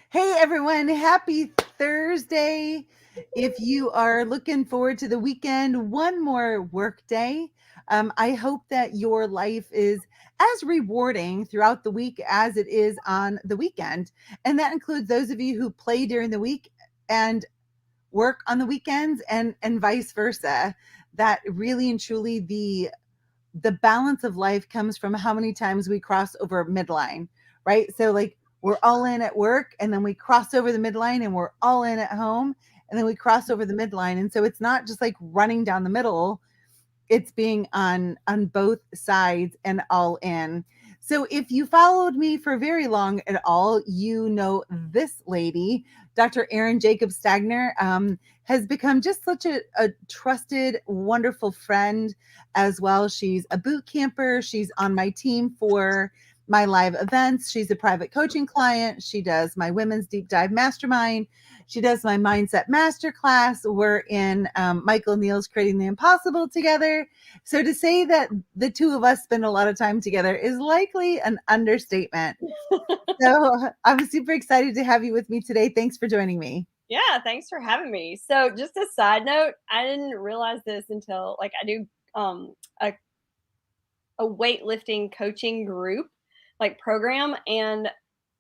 Hey everyone, happy Thursday. If you are looking forward to the weekend, one more work day. I hope that your life is as rewarding throughout the week as it is on the weekend. And that includes those of you who play during the week and work on the weekends and vice versa. That really and truly the balance of life comes from how many times we cross over midline, right? So like we're all in at work and then we cross over the midline and we're all in at home and then we cross over the midline. And so it's not just like running down the middle, it's being on both sides and all in. So if you followed me for very long at all, you know this lady, Dr. Erin Jacob Stagner, has become just such a trusted, wonderful friend as well. She's a boot camper. She's on my team for my live events. She's a private coaching client. She does my women's deep dive mastermind. She does my mindset masterclass. We're in Michael Neal's Creating the Impossible together. So to say that the two of us spend a lot of time together is likely an understatement. So I'm super excited to have you with me today. Thanks for joining me. Yeah, thanks for having me. So, just a side note, I didn't realize this until I do a weightlifting coaching group program, and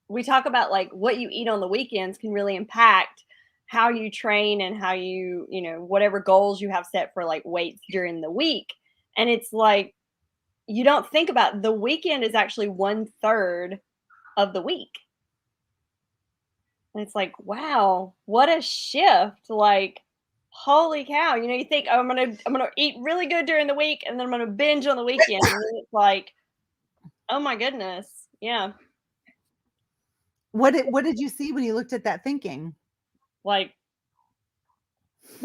we talk about what you eat on the weekends can really impact how you train and how you whatever goals you have set for weights during the week. And it's like you don't think about the weekend is actually 1/3 of the week. And it's like, wow, what a shift. Holy cow. You think, oh, I'm gonna eat really good during the week and then I'm gonna binge on the weekend. And then it's like, oh my goodness. Yeah. What did you see when you looked at that thinking? Like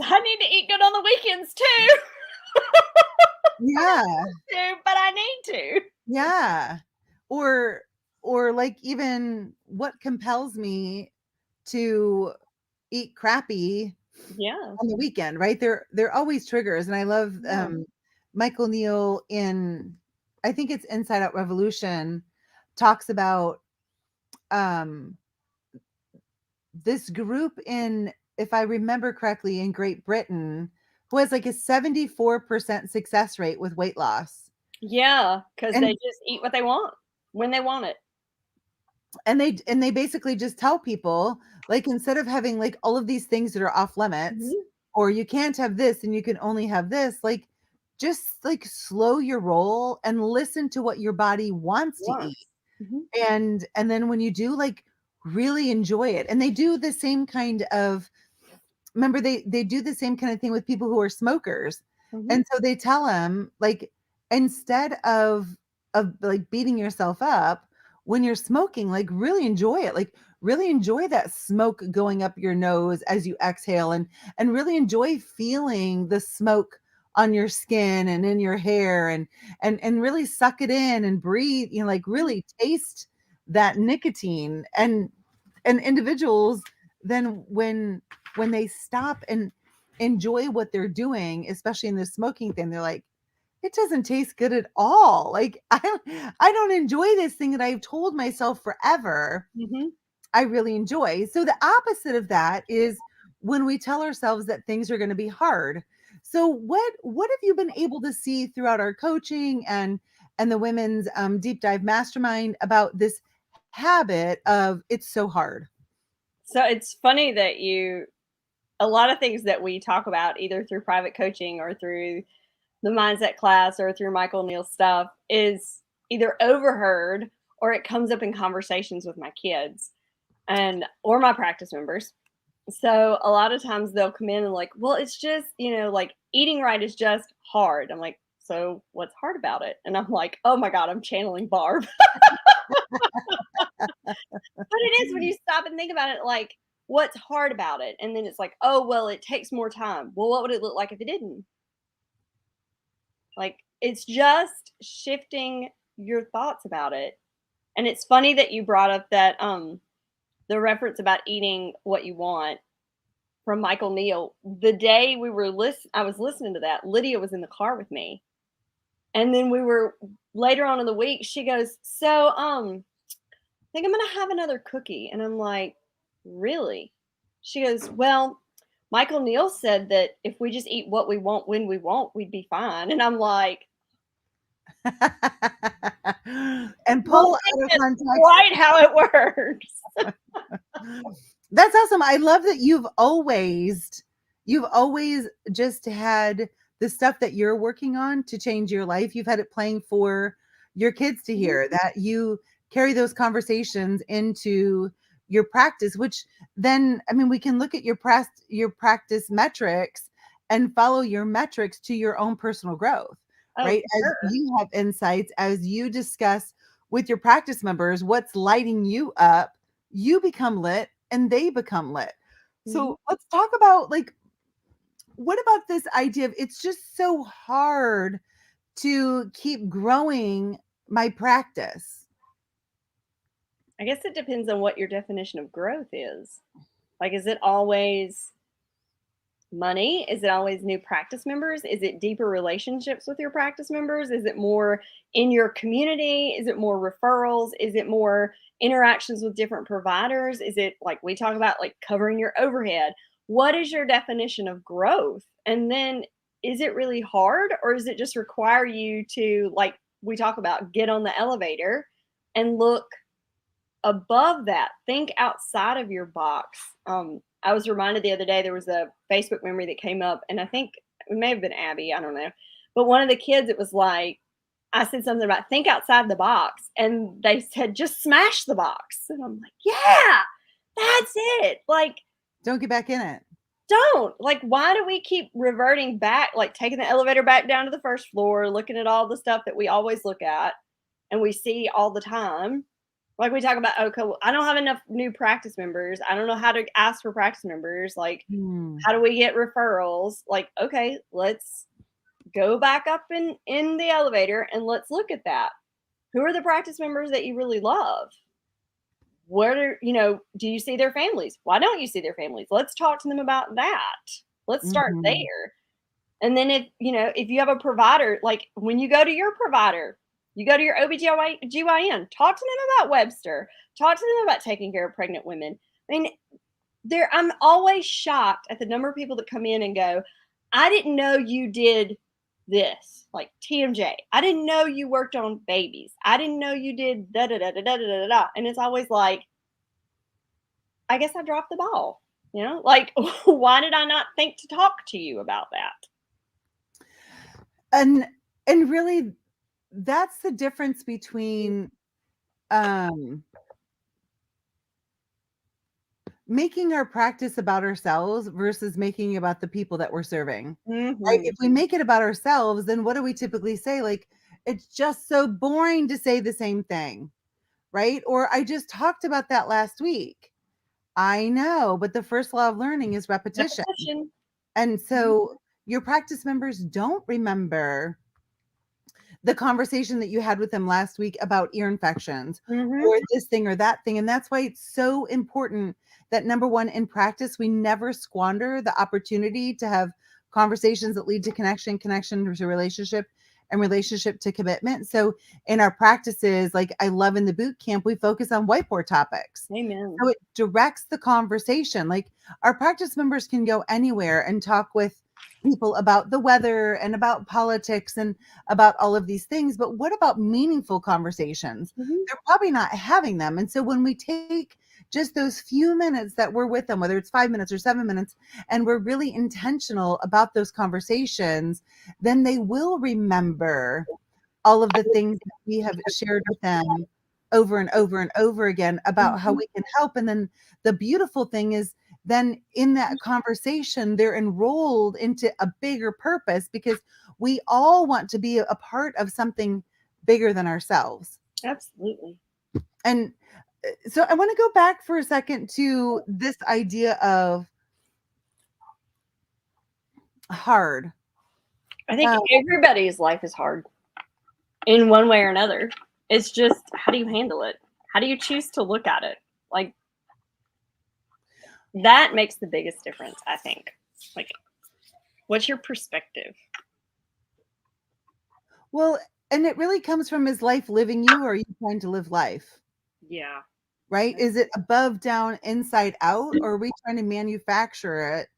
I need to eat good on the weekends too. Yeah. But I need to. Yeah. Or or like even what compels me to eat crappy Yeah. on the weekend, right? They're always triggers, and I love Yeah. Michael Neal in I think it's Inside Out Revolution talks about um, this group in, if I remember correctly, in Great Britain who has like a 74% success rate with weight loss. Yeah. Because they And just eat what they want when they want it. and they basically just tell people like instead of having like all of these things that are off limits Mhm. or you can't have this and you can only have this, like just like slow your roll and listen to what your body wants to eat. Once. Mhm. And then when you do, like, really enjoy it. And they do the same kind of, remember, they do the same kind of thing with people who are smokers. Mhm. And so they tell them like instead of like beating yourself up when you're smoking, like really enjoy it. Like really enjoy that smoke going up your nose as you exhale and really enjoy feeling the smoke on your skin and in your hair and really suck it in and breathe, like really taste that nicotine. And individuals then when they stop and enjoy what they're doing, especially in the smoking thing, they're like, it doesn't taste good at all. Like I don't enjoy this thing that I've told myself forever Mhm. I really enjoy. So the opposite of that is when we tell ourselves that things are going to be hard. So what have you been able to see throughout our coaching and the women's deep dive mastermind about this habit of it's so hard? So it's funny that a lot of things that we talk about either through private coaching or through the mindset class or through Michael Neal's stuff is either overheard or it comes up in conversations with my kids and or my practice members. So a lot of times they'll come in and like, well, it's just, eating right is just hard. I'm like, so what's hard about it? And I'm like, oh my God, I'm channeling Barb. But it is when you stop and think about it, like, what's hard about it? And then it's like, oh, well, it takes more time. Well, what would it look like if it didn't? Like, it's just shifting your thoughts about it. And it's funny that you brought up that the reference about eating what you want from Michael Neal. The day I was listening to that, Lydia was in the car with me. And then we were later on in the week, she goes, so I think I'm gonna have another cookie. And I'm like, Really? She goes, well, Michael Neal said that if we just eat what we want when we want, we'd be fine. And I'm like, And don't pull think out of that's context. quite how it works. That's awesome. I love that you've always just had the stuff that you're working on to change your life. You've had it playing for your kids to Mhm. hear, that you carry those conversations into your practice, which then, I mean, we can look at your practice metrics and follow your metrics to your own personal growth, Oh, right? for As sure. you have insights, as you discuss with your practice members what's lighting you up, you become lit and they become lit. Mhm. So let's talk about, like, what about this idea of it's just so hard to keep growing my practice? I guess it depends on what your definition of growth is. Like, is it always money? Is it always new practice members? Is it deeper relationships with your practice members? Is it more in your community? Is it more referrals? Is it more interactions with different providers? Is it like we talk about, like covering your overhead? What is your definition of growth? And then is it really hard, or does it just require you to, like we talk about, get on the elevator and look above that? Think outside of your box. I was reminded the other day, there was a Facebook memory that came up, and I think it may have been Abby, I don't know. But one of the kids, it was like, I said something about think outside the box, and they said just smash the box. And I'm like, yeah, that's it. Like, Don't get back in it. don't. Like, why do we keep reverting back, like taking the elevator back down to the first floor, looking at all the stuff that we always look at and we see all the time? Like we talk about, okay, well, I don't have enough new practice members. I don't know how to ask for practice members. Like, Hmm. how do we get referrals? Like, okay, let's go back up in the elevator and let's look at that. Who are the practice members that you really love? Where do do you see their families? Why don't you see their families? Let's talk to them about that. Let's start Mhm. there. And then if you have a provider, like when you go to your provider, you go to your OBGYN, talk to them about Webster, talk to them about taking care of pregnant women. I mean, I'm always shocked at the number of people that come in and go, I didn't know you did this, like TMJ. I didn't know you worked on babies. I didn't know you did da da da da da da da da. And it's always like, I guess I dropped the ball. Like, why did I not think to talk to you about that? And and really, that's the difference between um making our practice about ourselves versus making it about the people that we're serving. Right? Hmm. If we make it about ourselves, then what do we typically say? Like, it's just so boring to say the same thing, right? Or I just talked about that last week. I know, but the first law of learning is repetition. Repetition. And so your practice members don't remember the conversation that you had with them last week about ear infections Mhm. or this thing or that thing. And that's why it's so important that, number one, in practice, we never squander the opportunity to have conversations that lead to connection to relationship, and relationship to commitment. So in our practices, like I love in the boot camp, we focus on whiteboard topics. Amen. So it directs the conversation. Like, our practice members can go anywhere and talk with people about the weather and about politics and about all of these things, but what about meaningful conversations? Mhm. They're probably not having them. And so when we take just those few minutes that we're with them, whether it's 5 minutes or 7 minutes, and we're really intentional about those conversations, then they will remember all of the things that we have shared with them over and over and over again about how Mhm. we can help. And then the beautiful thing is, then in that conversation, they're enrolled into a bigger purpose, because we all want to be a part of something bigger than ourselves. Absolutely. And so I want to go back for a second to this idea of hard. I think Um, everybody's life is hard in one way or another. It's just how do you handle it? How do you choose to look at it? Like, that makes the biggest difference, I think. Like, what's your perspective? well, and it really comes from, is life living you, or are you trying to live life? Yeah. right? Is it above, down, inside out, or are we trying to manufacture it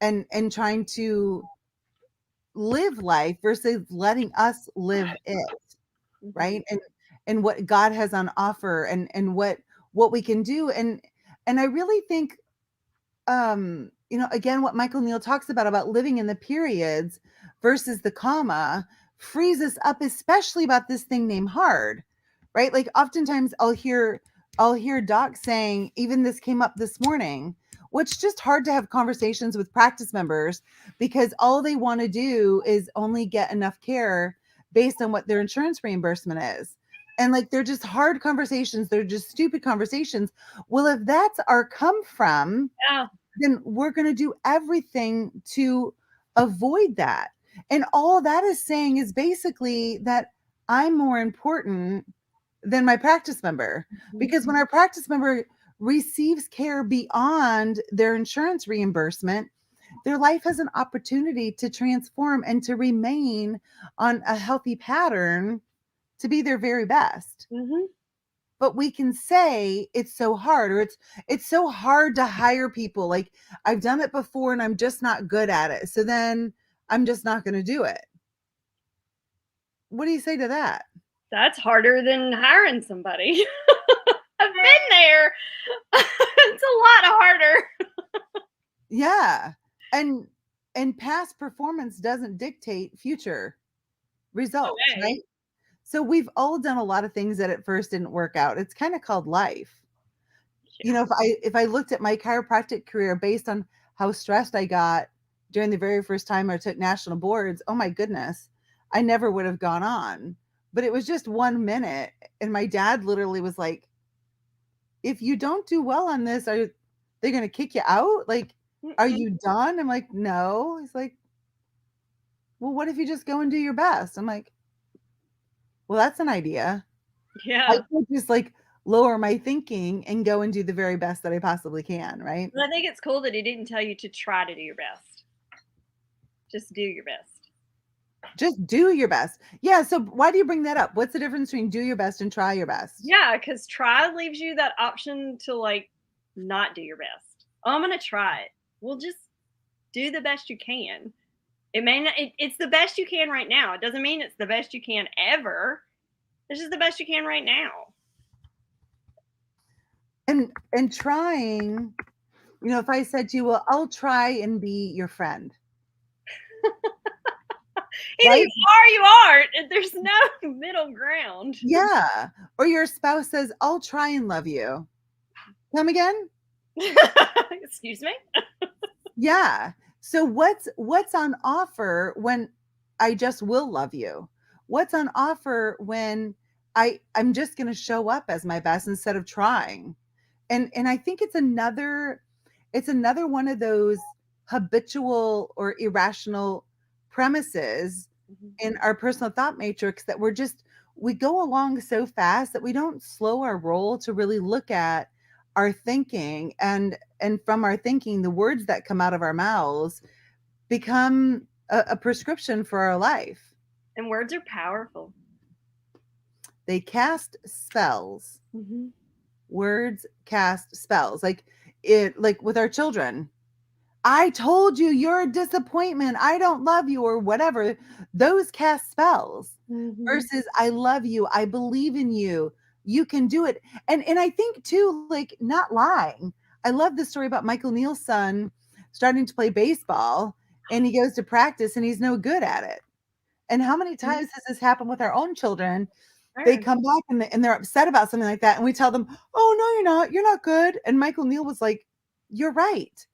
and trying to live life versus letting us live it, Mhm. right? And what God has on offer and what we can do. And I really think again, what Michael Neal talks about living in the periods versus the comma frees us up, especially about this thing named hard, right? Like oftentimes I'll hear Doc saying, even this came up this morning, which just hard to have conversations with practice members because all they want to do is only get enough care based on what their insurance reimbursement is. And like they're just hard conversations, they're just stupid conversations. Well, if that's our come from, Yeah. then we're going to do everything to avoid that. And all that is saying is basically that I'm more important than my practice member. Mhm. Because when our practice member receives care beyond their insurance reimbursement, their life has an opportunity to transform and to remain on a healthy pattern to be their very best. Mhm. But we can say it's so hard, or it's so hard to hire people, like I've done it before and I'm just not good at it, so then I'm just not going to do it. What do you say to that? That's harder than hiring somebody. I've been there. It's a lot harder. Yeah. And past performance doesn't dictate future results, Okay. right? So we've all done a lot of things that at first didn't work out. It's kind of called life. Yeah. If I looked at my chiropractic career based on how stressed I got during the very first time I took national boards, oh my goodness, I never would have gone on. But it was just 1 minute. And my dad literally was like, if you don't do well on this, are they going to kick you out? Like, are Mm-mm. you done? I'm like, no. He's like, well, what if you just go and do your best? I'm like, well, that's an idea. I Yeah. could just like lower my thinking and go and do the very best that I possibly can, right? Well, I think it's cool that he didn't tell you to try to do your best. Just do your best. Just do your best. Yeah, so why do you bring that up? What's the difference between do your best and try your best? Yeah, because try leaves you that option to like not do your best. Oh, I'm gonna try it. Well, just do the best you can. It may not. It's the best you can right now. It doesn't mean it's the best you can ever. It's just the best you can right now. And trying, if I said to you, well, I'll try and be your friend, Either right? you are, or you aren't. And there's no middle ground. Yeah. Or your spouse says, I'll try and love you. Come again? Excuse me. Yeah. So what's on offer when I just will love you? What's on offer when I'm just going to show up as my best instead of trying? And I think it's another one of those habitual or irrational premises Mhm. in our personal thought matrix that we go along so fast that we don't slow our roll to really look at our thinking, and from our thinking the words that come out of our mouths become a prescription for our life. And words are powerful. They cast spells. Mhm. Words cast spells, like with our children. I told you you're a disappointment. I don't love you, or whatever. Those cast spells Mhm. versus I love you. I believe in you. You can do it. And I think too, like not lying. I love the story about Michael Neal's son starting to play baseball, and he goes to practice and he's no good at it. And how many Mhm. times has this happened with our own children? They Sure. come back and they're upset about something like that. And we tell them, oh, no, you're not. You're not good. And Michael Neal was like, you're right.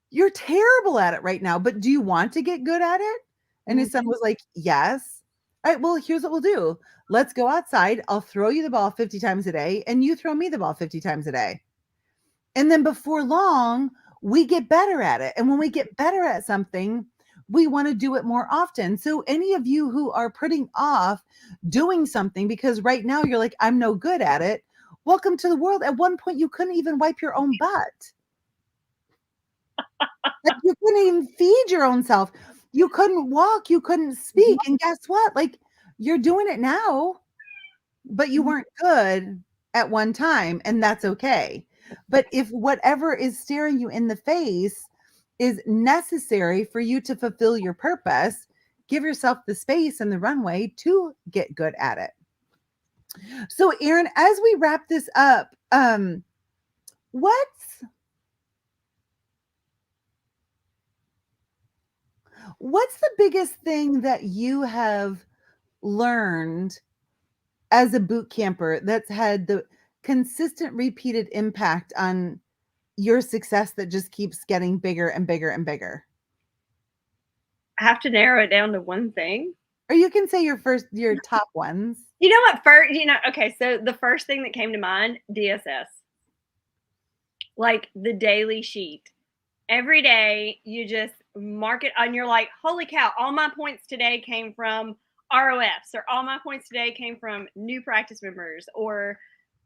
You're terrible at it right now, but do you want to get good at it? And his son Mhm. was like, yes. All right, well, here's what we'll do. Let's go outside. I'll throw you the ball 50 times a day, and you throw me the ball 50 times a day. And then before long, we get better at it. And when we get better at something, we want to do it more often. So, any of you who are putting off doing something because right now you're like, I'm no good at it, welcome to the world. At one point, you couldn't even wipe your own butt. Like you couldn't even feed your own self. You couldn't walk, you couldn't speak. And guess what? Like you're doing it now, but you Mhm. weren't good. at one time, and that's okay. But if whatever is staring you in the face is necessary for you to fulfill your purpose, give yourself the space and the runway to get good at it. So, Erin, as we wrap this up, what's what's the biggest thing that you have learned as a boot camper that's had the consistent repeated impact on your success that just keeps getting bigger and bigger and bigger? I have to narrow it down to one thing. Or you can say your top ones. You know what? First, okay. So the first thing that came to mind, DSS, like the daily sheet. Every day you just mark it and you're like, holy cow, all my points today came from ROFs, or all my points today came from new practice members, or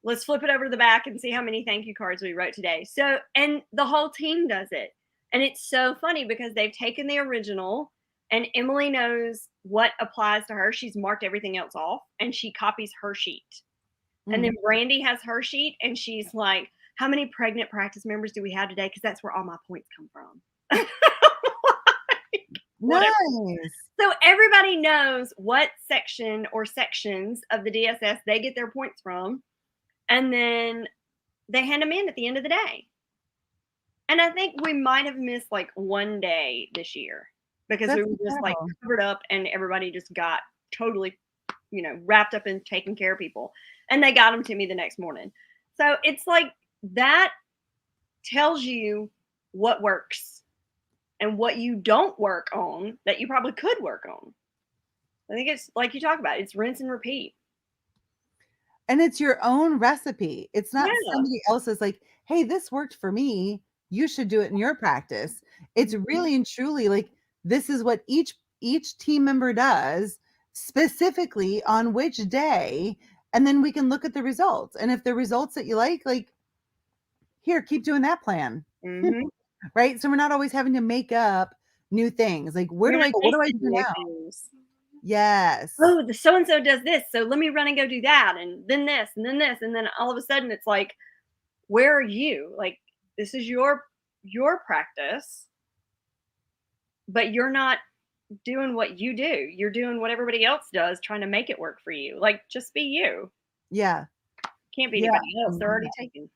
let's flip it over to the back and see how many thank you cards we wrote today. So, and the whole team does it. And it's so funny because they've taken the original and Emily knows what applies to her. She's marked everything else off and she copies her sheet. And then Brandy has her sheet and she's like, how many pregnant practice members do we have today? Because that's where all my points come from. Nice. So everybody knows what section or sections of the DSS they get their points from. And then they hand them in at the end of the day. And I think we might have missed like one day this year because we were just like covered up and everybody just got totally, wrapped up in taking care of people. And they got them to me the next morning. So it's like that tells you what works and what you don't work on that you probably could work on. I think it's like you talk about, it's rinse and repeat. And it's your own recipe. It's not somebody else's like, hey, this worked for me. You should do it in your practice. It's really and truly like this is what each team member does specifically on which day. And then we can look at the results. And if the results that you like, here, keep doing that plan. Mm-hmm. Right. So we're not always having to make up new things. Like, where do I go? What do I do now? Yes. Oh, the so-and-so does this. So let me run and go do that. And then this, and then this. And then all of a sudden it's like, where are you? Like, this is your practice, but you're not doing what you do. You're doing what everybody else does, trying to make it work for you. Like, just be you. Yeah. Can't be anybody else. They're already taken.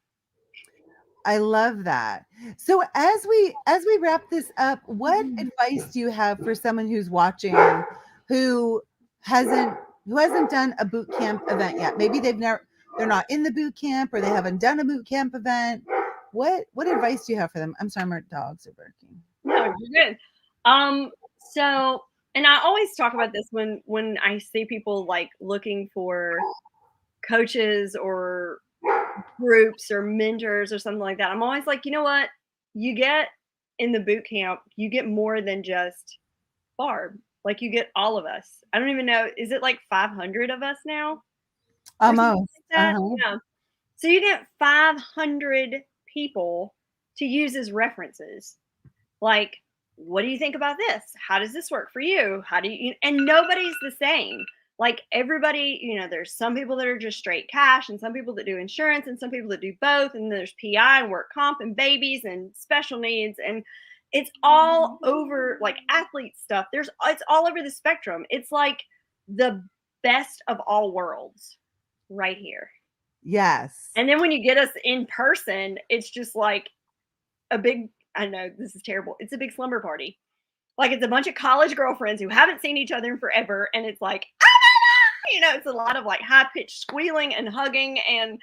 I love that. So as we wrap this up, what advice do you have for someone who's watching who hasn't done a boot camp event yet? Maybe they're not in the boot camp or they haven't done a boot camp event. What advice do you have for them? I'm sorry, my dogs are barking. No, you're good. So, and I always talk about this when I see people like looking for coaches or groups or mentors or something like that. I'm always like, you know what? You get in the boot camp, you get more than just Barb. Like, you get all of us. I don't even know. Is it like 500 of us now? Almost. Like yeah. So you get 500 people to use as references. Like, what do you think about this? How does this work for you? How do you, and nobody's the same. Like, everybody, there's some people that are just straight cash and some people that do insurance and some people that do both. And there's PI and work comp and babies and special needs. And it's all over, like, athlete stuff. It's all over the spectrum. It's like the best of all worlds right here. Yes. And then when you get us in person, it's just like a big, I know this is terrible, it's a big slumber party. Like, it's a bunch of college girlfriends who haven't seen each other in forever. And it's like, it's a lot of like high-pitched squealing and hugging and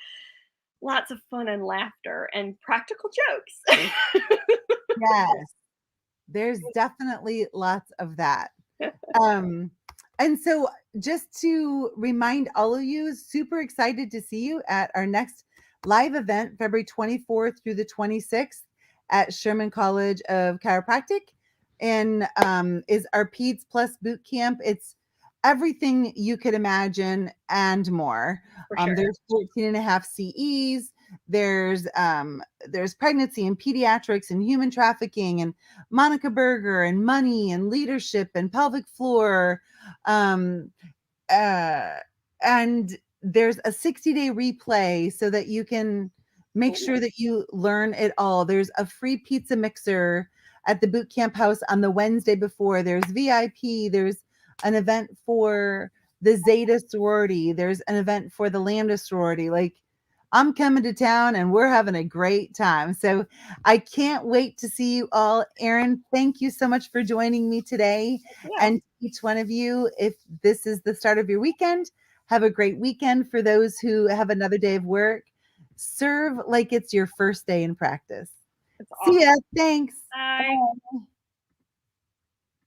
lots of fun and laughter and practical jokes. Yes. There's definitely lots of that. And so just to remind all of you, super excited to see you at our next live event, February 24th through the 26th at Sherman College of Chiropractic, and is our Peds Plus boot camp. It's everything you could imagine and more. Sure. There's 14.5 CEs. There's pregnancy and pediatrics and human trafficking and Monica Berger and money and leadership and pelvic floor. And there's a 60-day replay so that you can make sure Ooh, that you learn it all. There's a free pizza mixer at the boot camp house on the Wednesday before. There's VIP. There's an event for the Zeta sorority. There's an event for the Lambda sorority. Like, I'm coming to town and we're having a great time. So I can't wait to see you all. Erin, thank you so much for joining me today. yeah, And each one of you, if this is the start of your weekend, have a great weekend. For those who have another day of work, serve like it's your first day in practice. it's See awesome. ya. Thanks. Bye. Bye.